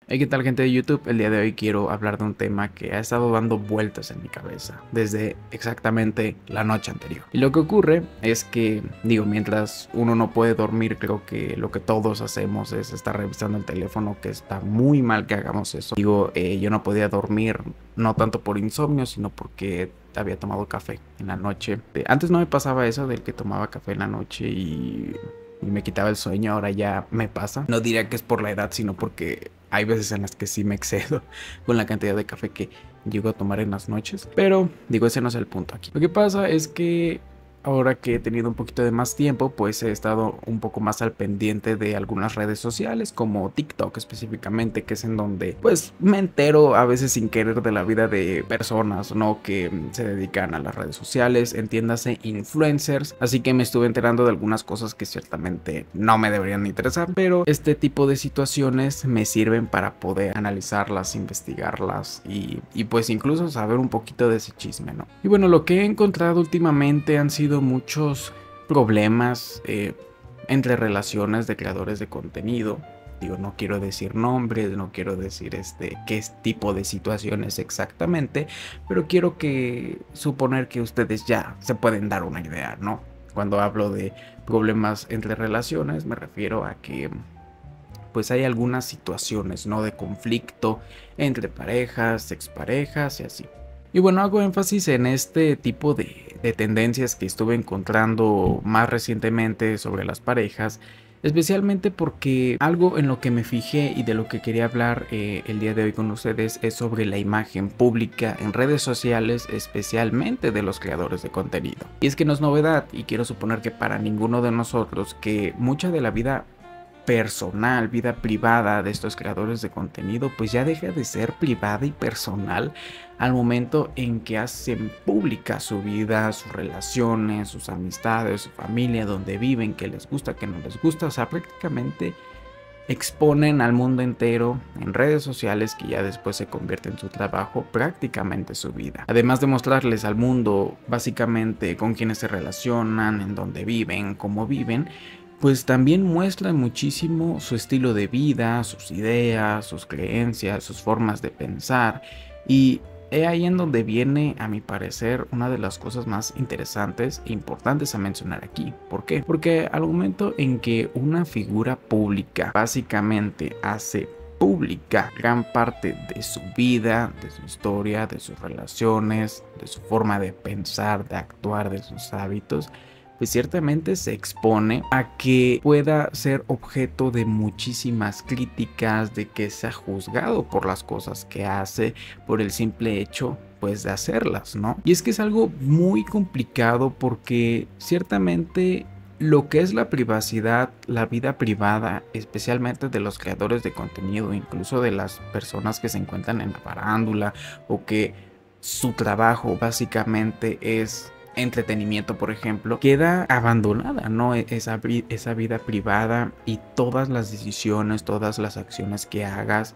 Hey, ¿qué tal, gente de YouTube? El día de hoy quiero hablar de un tema que ha estado dando vueltas en mi cabeza desde exactamente la noche anterior. Y lo que ocurre es que, mientras uno no puede dormir, creo que lo que todos hacemos es estar revisando el teléfono, que está muy mal que hagamos eso. Yo no podía dormir, no tanto por insomnio, sino porque había tomado café en la noche. Antes no me pasaba eso del que tomaba café en la noche y me quitaba el sueño, ahora ya me pasa. No diría que es por la edad, sino porque hay veces en las que sí me excedo con la cantidad de café que llego a tomar en las noches. Pero ese no es el punto aquí. Lo que pasa es que ahora que he tenido un poquito de más tiempo, pues he estado un poco más al pendiente de algunas redes sociales, como TikTok específicamente, que es en donde pues me entero a veces sin querer de la vida de personas, ¿no? Que se dedican a las redes sociales, entiéndase influencers. Así que me estuve enterando de algunas cosas que ciertamente no me deberían interesar, pero este tipo de situaciones me sirven para poder analizarlas, investigarlas y pues incluso saber un poquito de ese chisme, ¿no? Y bueno, lo que he encontrado últimamente han sido muchos problemas entre relaciones de creadores de contenido. No quiero decir nombres, no quiero decir qué tipo de situaciones exactamente, pero quiero suponer que ustedes ya se pueden dar una idea, ¿no? Cuando hablo de problemas entre relaciones, me refiero a que pues hay algunas situaciones, ¿no? De conflicto entre parejas, exparejas y así. Y bueno, hago énfasis en este tipo de tendencias que estuve encontrando más recientemente sobre las parejas, especialmente porque algo en lo que me fijé y de lo que quería hablar el día de hoy con ustedes es sobre la imagen pública en redes sociales, especialmente de los creadores de contenido. Y es que no es novedad, y quiero suponer que para ninguno de nosotros, que mucha de la vida personal, vida privada de estos creadores de contenido, pues ya deja de ser privada y personal al momento en que hacen pública su vida, sus relaciones, sus amistades, su familia, donde viven, qué les gusta, qué no les gusta. O sea, prácticamente exponen al mundo entero en redes sociales, que ya después se convierte en su trabajo, prácticamente su vida. Además de mostrarles al mundo básicamente con quienes se relacionan, en dónde viven, cómo viven, pues también muestran muchísimo su estilo de vida, sus ideas, sus creencias, sus formas de pensar. Y es ahí en donde viene, a mi parecer, una de las cosas más interesantes e importantes a mencionar aquí. ¿Por qué? Porque al momento en que una figura pública básicamente hace pública gran parte de su vida, de su historia, de sus relaciones, de su forma de pensar, de actuar, de sus hábitos, pues ciertamente se expone a que pueda ser objeto de muchísimas críticas, de que sea juzgado por las cosas que hace, por el simple hecho pues de hacerlas, ¿no? Y es que es algo muy complicado porque ciertamente lo que es la privacidad, la vida privada, especialmente de los creadores de contenido, incluso de las personas que se encuentran en la farándula o que su trabajo básicamente es entretenimiento, por ejemplo, queda abandonada, ¿no? Esa vida privada y todas las decisiones, todas las acciones que hagas,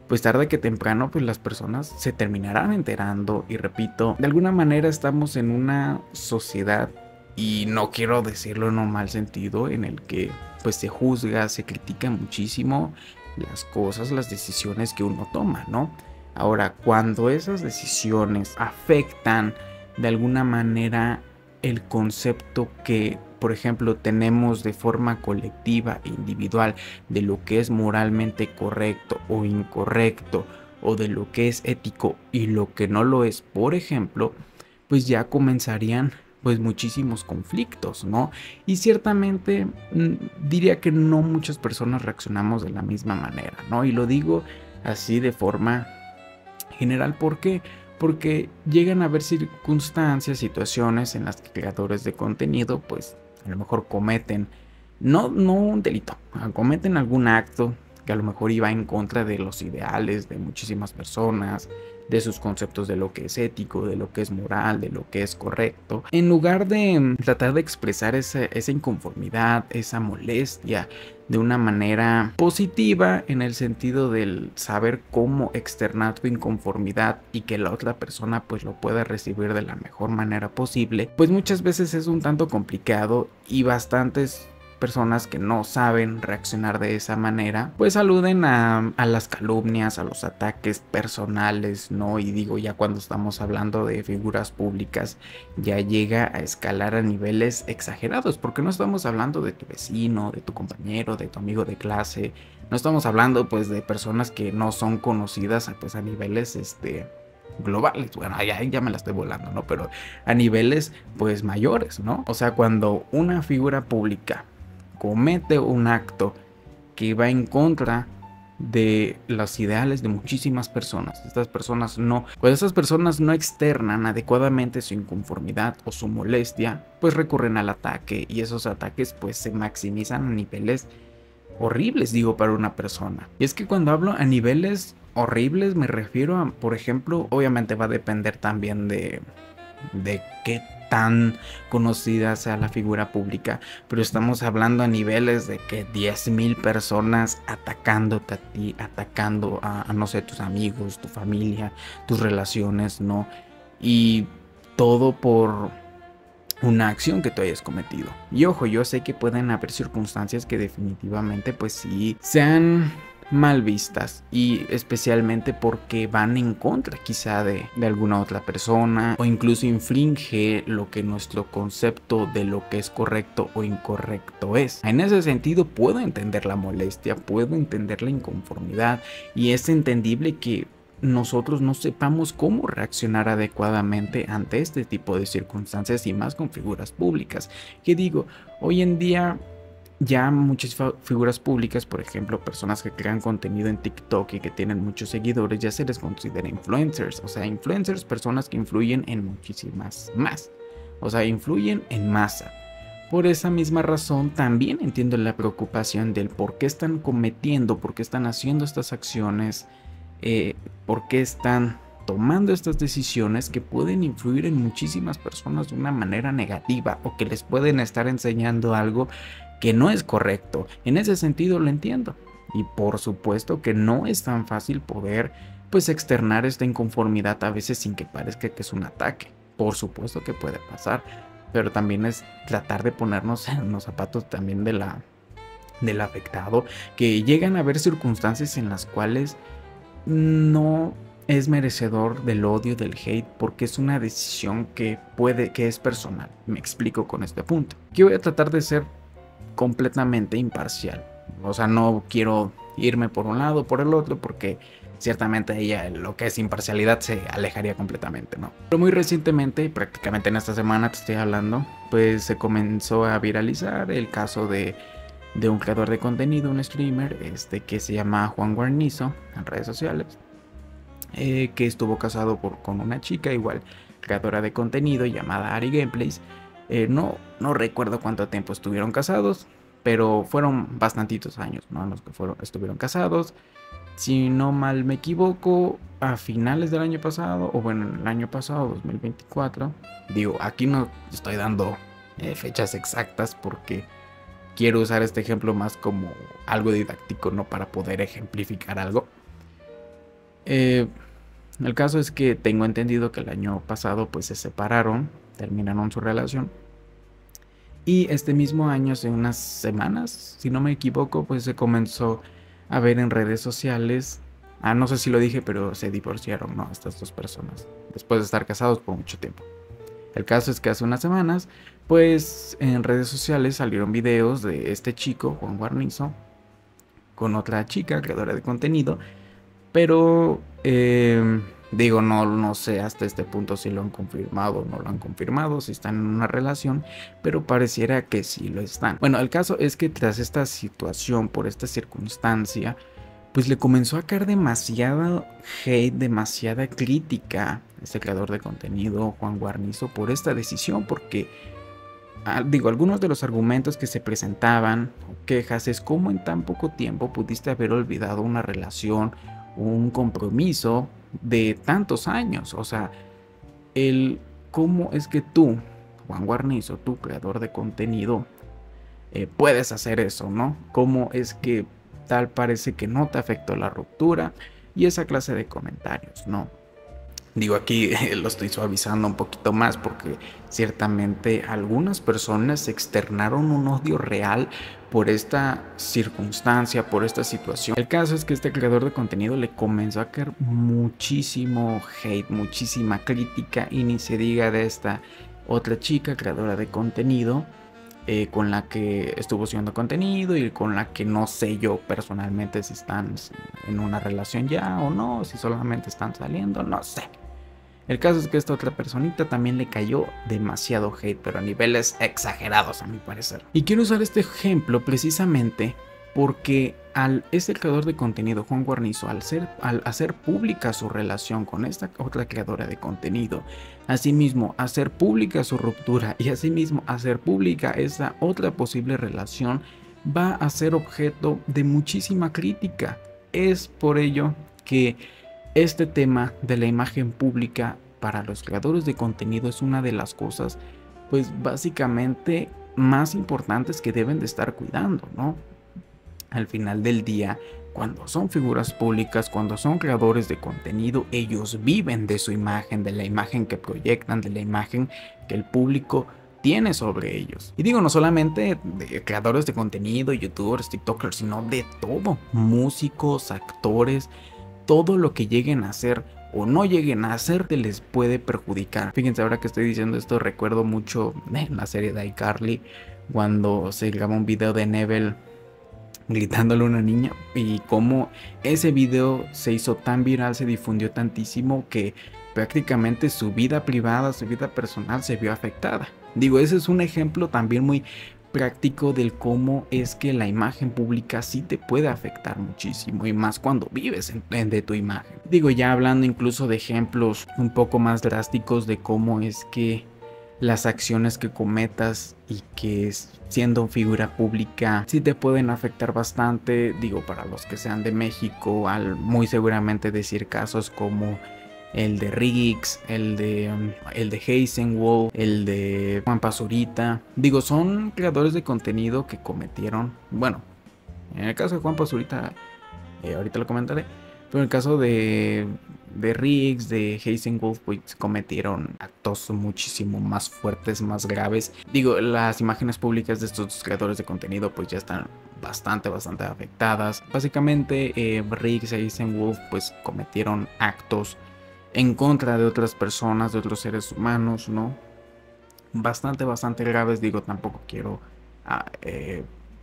pues tarde que temprano, pues las personas se terminarán enterando. Y repito, de alguna manera estamos en una sociedad, y no quiero decirlo en un mal sentido, en el que pues se juzga, se critica muchísimo las cosas, las decisiones que uno toma, ¿no? Ahora, cuando esas decisiones afectan de alguna manera el concepto que, por ejemplo, tenemos de forma colectiva e individual de lo que es moralmente correcto o incorrecto, o de lo que es ético y lo que no lo es, por ejemplo, pues ya comenzarían pues muchísimos conflictos, ¿no? Y ciertamente diría que no muchas personas reaccionamos de la misma manera, ¿no? Y lo digo así de forma general. ¿Por qué? Porque llegan a haber circunstancias, situaciones en las que creadores de contenido pues a lo mejor cometen, no un delito, cometen algún acto que a lo mejor iba en contra de los ideales de muchísimas personas, de sus conceptos de lo que es ético, de lo que es moral, de lo que es correcto. En lugar de tratar de expresar esa inconformidad, esa molestia de una manera positiva, en el sentido del saber cómo externar tu inconformidad y que la otra persona pues lo pueda recibir de la mejor manera posible, pues muchas veces es un tanto complicado y bastantes personas que no saben reaccionar de esa manera, pues aluden a las calumnias, a los ataques personales, ¿no? Y digo, ya cuando estamos hablando de figuras públicas, ya llega a escalar a niveles exagerados, porque no estamos hablando de tu vecino, de tu compañero, de tu amigo de clase, no estamos hablando pues de personas que no son conocidas pues a niveles globales. Bueno, ya me la estoy volando, ¿no? Pero a niveles pues mayores, ¿no? O sea, cuando una figura pública comete un acto que va en contra de los ideales de muchísimas personas, cuando estas personas no externan adecuadamente su inconformidad o su molestia, pues recurren al ataque, y esos ataques pues se maximizan a niveles horribles, digo, para una persona. Y es que cuando hablo a niveles horribles me refiero a, por ejemplo, obviamente va a depender también de qué tan conocida sea la figura pública, pero estamos hablando a niveles de que 10,000 personas atacándote a ti, atacando a no sé, tus amigos, tu familia, tus relaciones, ¿no? Y todo por una acción que tú hayas cometido. Y ojo, yo sé que pueden haber circunstancias que definitivamente pues sí sean mal vistas, y especialmente porque van en contra quizá de alguna otra persona, o incluso infringe lo que nuestro concepto de lo que es correcto o incorrecto es. En ese sentido puedo entender la molestia, puedo entender la inconformidad, y es entendible que nosotros no sepamos cómo reaccionar adecuadamente ante este tipo de circunstancias, y más con figuras públicas. Que digo, hoy en día ya muchas figuras públicas, por ejemplo, personas que crean contenido en TikTok y que tienen muchos seguidores, ya se les considera influencers. O sea, influencers, personas que influyen en muchísimas más. O sea, influyen en masa. Por esa misma razón, también entiendo la preocupación del por qué están cometiendo, por qué están haciendo estas acciones, por qué están tomando estas decisiones que pueden influir en muchísimas personas de una manera negativa, o que les pueden estar enseñando algo que no es correcto. En ese sentido lo entiendo, y por supuesto que no es tan fácil poder pues externar esta inconformidad a veces sin que parezca que es un ataque. Por supuesto que puede pasar, pero también es tratar de ponernos en los zapatos también del afectado, que llegan a haber circunstancias en las cuales no es merecedor del odio, del hate, porque es una decisión que es personal. Me explico con este punto. Yo voy a tratar de ser completamente imparcial. O sea, no quiero irme por un lado o por el otro, porque ciertamente ella, lo que es imparcialidad, se alejaría completamente, ¿no? Pero muy recientemente, prácticamente en esta semana te estoy hablando, pues se comenzó a viralizar el caso de un creador de contenido, un streamer, que se llama Juan Guarnizo en redes sociales, que estuvo casado con una chica igual creadora de contenido llamada Ari Gameplays. No recuerdo cuánto tiempo estuvieron casados, pero fueron bastantitos años, ¿no? En los que estuvieron casados. Si no mal me equivoco, a finales del año pasado, o bueno, el año pasado, 2024. Digo, aquí no estoy dando fechas exactas porque quiero usar este ejemplo más como algo didáctico, no para poder ejemplificar algo. El caso es que tengo entendido que el año pasado pues se separaron, terminaron su relación. Y este mismo año, hace unas semanas, si no me equivoco, pues se comenzó a ver en redes sociales. No sé si lo dije, pero se divorciaron, ¿no? Estas dos personas, después de estar casados por mucho tiempo. El caso es que hace unas semanas, pues en redes sociales salieron videos de este chico, Juan Guarnizo, con otra chica, creadora de contenido. Pero digo, no sé hasta este punto si lo han confirmado o no lo han confirmado, si están en una relación, pero pareciera que sí lo están. Bueno, el caso es que tras esta situación, por esta circunstancia, pues le comenzó a caer demasiado hate, demasiada crítica a este creador de contenido, Juan Guarnizo, por esta decisión, porque digo, algunos de los argumentos que se presentaban, o quejas, es cómo en tan poco tiempo pudiste haber olvidado una relación, un compromiso de tantos años. O sea, cómo es que tú, Juan Guarnizo, tú creador de contenido, puedes hacer eso, ¿no? Cómo es que tal parece que no te afectó la ruptura, y esa clase de comentarios, ¿no? Digo, aquí lo estoy suavizando un poquito más porque ciertamente algunas personas externaron un odio real por esta circunstancia, por esta situación. El caso es que este creador de contenido le comenzó a caer muchísimo hate, muchísima crítica, y ni se diga de esta otra chica creadora de contenido con la que estuvo haciendo contenido y con la que no sé yo personalmente si están en una relación ya o no, si solamente están saliendo, no sé. El caso es que esta otra personita también le cayó demasiado hate, pero a niveles exagerados a mi parecer. Y quiero usar este ejemplo precisamente porque este creador de contenido, Juan Guarnizo, al hacer pública su relación con esta otra creadora de contenido, asimismo hacer pública su ruptura y asimismo hacer pública esa otra posible relación, va a ser objeto de muchísima crítica. Es por ello que este tema de la imagen pública para los creadores de contenido es una de las cosas, pues básicamente más importantes que deben de estar cuidando, ¿no? Al final del día, cuando son figuras públicas, cuando son creadores de contenido, ellos viven de su imagen, de la imagen que proyectan, de la imagen que el público tiene sobre ellos. Y digo, no solamente de creadores de contenido, youtubers, tiktokers, sino de todo, músicos, actores, todo lo que lleguen a hacer o no lleguen a hacer te les puede perjudicar. Fíjense, ahora que estoy diciendo esto, recuerdo mucho en la serie de iCarly, cuando se grabó un video de Neville gritándole a una niña, y cómo ese video se hizo tan viral, se difundió tantísimo que prácticamente su vida privada, su vida personal se vio afectada. Digo, ese es un ejemplo también muy práctico del cómo es que la imagen pública sí te puede afectar muchísimo, y más cuando vives de tu imagen. Digo, ya hablando incluso de ejemplos un poco más drásticos de cómo es que las acciones que cometas y que siendo figura pública sí te pueden afectar bastante. Digo, para los que sean de México, muy seguramente decir casos como el de Riggs, el de Heisenwolf, el de Juan Pazurita. Digo, son creadores de contenido que cometieron, bueno, en el caso de Juan Pazurita, ahorita lo comentaré, pero en el caso de Riggs, de Heisenwolf, pues cometieron actos muchísimo más fuertes, más graves. Digo, las imágenes públicas de estos creadores de contenido pues ya están bastante afectadas. Básicamente Riggs y Heisenwolf pues cometieron actos en contra de otras personas, de otros seres humanos, ¿no? Bastante graves. Digo, tampoco quiero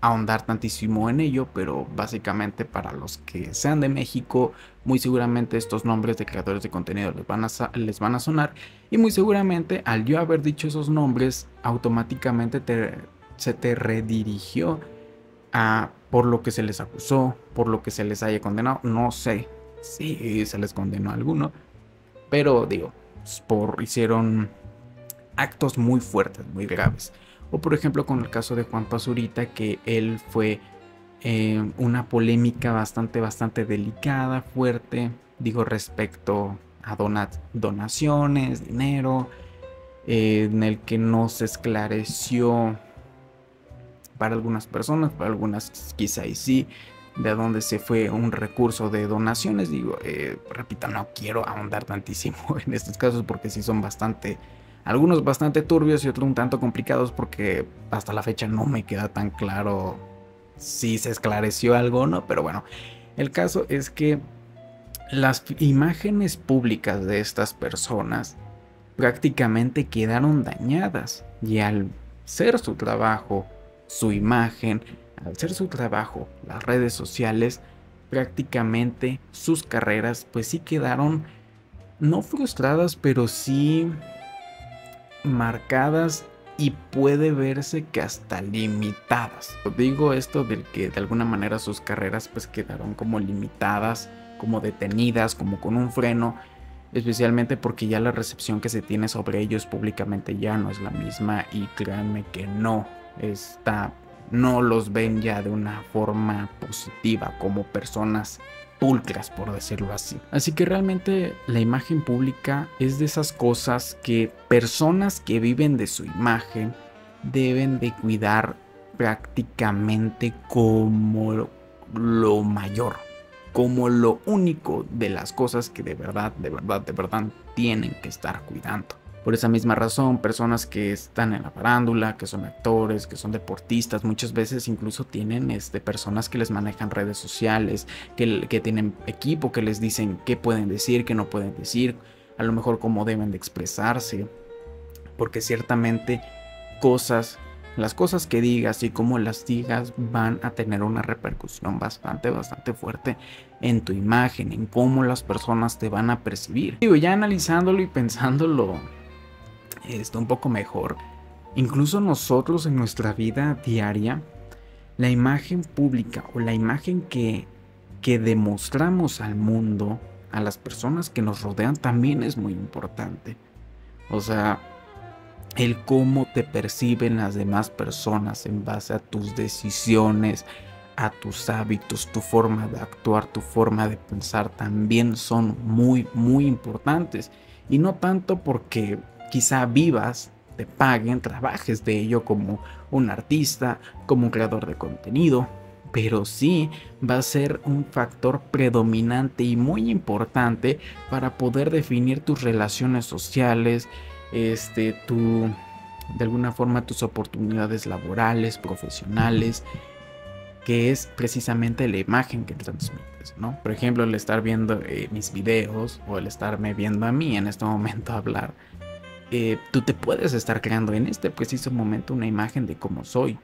ahondar tantísimo en ello, pero básicamente para los que sean de México, muy seguramente estos nombres de creadores de contenido les van a sonar, y muy seguramente al yo haber dicho esos nombres, automáticamente se te redirigió por lo que se les acusó, por lo que se les haya condenado. No sé si se les condenó a alguno, pero digo, hicieron actos muy fuertes, muy graves. O por ejemplo con el caso de Juan Pazurita, que él fue una polémica bastante delicada, fuerte, digo, respecto a donaciones, dinero, en el que no se esclareció para algunas personas, para algunas quizá y sí, de dónde se fue un recurso de donaciones. Digo, repito, no quiero ahondar tantísimo en estos casos porque sí son algunos bastante turbios y otros un tanto complicados, porque hasta la fecha no me queda tan claro si se esclareció algo o no. Pero bueno, el caso es que las imágenes públicas de estas personas prácticamente quedaron dañadas, y al ser su trabajo, su imagen, al ser su trabajo, las redes sociales, prácticamente sus carreras pues sí quedaron no frustradas, pero sí marcadas, y puede verse que hasta limitadas. Digo esto del que de alguna manera sus carreras pues quedaron como limitadas, como detenidas, como con un freno, especialmente porque ya la recepción que se tiene sobre ellos públicamente ya no es la misma, y créanme que no los ven ya de una forma positiva como personas pulcras, por decirlo así. Así que realmente la imagen pública es de esas cosas que personas que viven de su imagen deben de cuidar prácticamente como lo mayor. como lo único de las cosas que de verdad tienen que estar cuidando. Por esa misma razón, personas que están en la farándula, que son actores, que son deportistas, muchas veces incluso tienen personas que les manejan redes sociales, que tienen equipo, que les dicen qué pueden decir, qué no pueden decir, a lo mejor cómo deben de expresarse, porque ciertamente las cosas que digas y cómo las digas van a tener una repercusión bastante fuerte en tu imagen, en cómo las personas te van a percibir. Digo, ya analizándolo y pensándolo un poco mejor, incluso nosotros en nuestra vida diaria, la imagen pública o la imagen que demostramos al mundo, a las personas que nos rodean, también es muy importante. O sea, el cómo te perciben las demás personas en base a tus decisiones, a tus hábitos, tu forma de actuar, tu forma de pensar, también son muy importantes. Y no tanto porque quizá vivas, te paguen, trabajes de ello como un artista, como un creador de contenido, pero sí va a ser un factor predominante y muy importante para poder definir tus relaciones sociales, de alguna forma tus oportunidades laborales, profesionales, que es precisamente la imagen que transmites, ¿no? Por ejemplo, el estar viendo mis videos o el estarme viendo a mí en este momento hablar, tú te puedes estar creando en este preciso momento una imagen de cómo soy,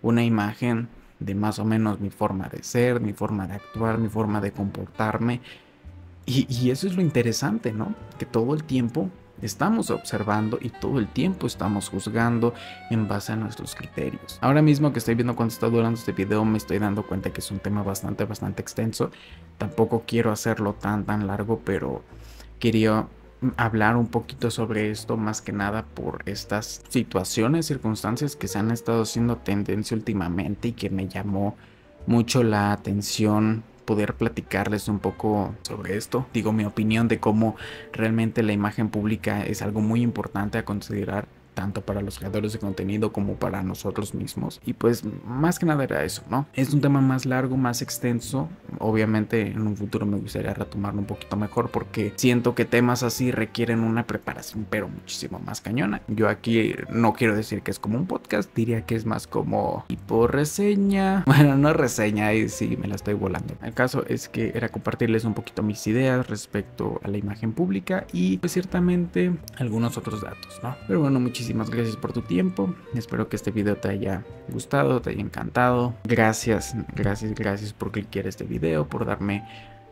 una imagen de más o menos mi forma de ser, mi forma de actuar, mi forma de comportarme, y eso es lo interesante, ¿no? Que todo el tiempo estamos observando y todo el tiempo estamos juzgando en base a nuestros criterios. Ahora mismo que estoy viendo cuánto está durando este video, me estoy dando cuenta que es un tema bastante extenso. Tampoco quiero hacerlo tan largo, pero quería hablar un poquito sobre esto, más que nada por estas situaciones, circunstancias que se han estado haciendo tendencia últimamente y que me llamó mucho la atención poder platicarles un poco sobre esto. Digo, mi opinión de cómo realmente la imagen pública es algo muy importante a considerar, tanto para los creadores de contenido como para nosotros mismos. Y pues más que nada era eso, ¿no? Es un tema más largo, más extenso. Obviamente en un futuro me gustaría retomarlo un poquito mejor, porque siento que temas así requieren una preparación pero muchísimo más cañona. Yo aquí no quiero decir que es como un podcast, diría que es más como tipo reseña. Bueno, no reseña, ahí sí me la estoy volando. El caso es que era compartirles un poquito mis ideas respecto a la imagen pública y pues ciertamente algunos otros datos, ¿no? Pero bueno, muchísimas gracias por tu tiempo. Espero que este video te haya gustado, te haya encantado. Gracias por cliquear este video, por darme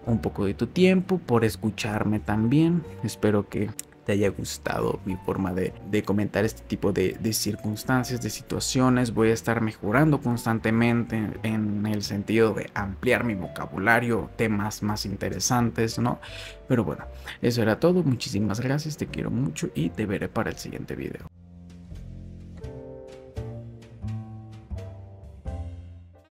un poco de tu tiempo, por escucharme también. Espero que te haya gustado mi forma de comentar este tipo de circunstancias, de situaciones. Voy a estar mejorando constantemente en el sentido de ampliar mi vocabulario, temas más interesantes, ¿no? Pero bueno, eso era todo. Muchísimas gracias, te quiero mucho y te veré para el siguiente video.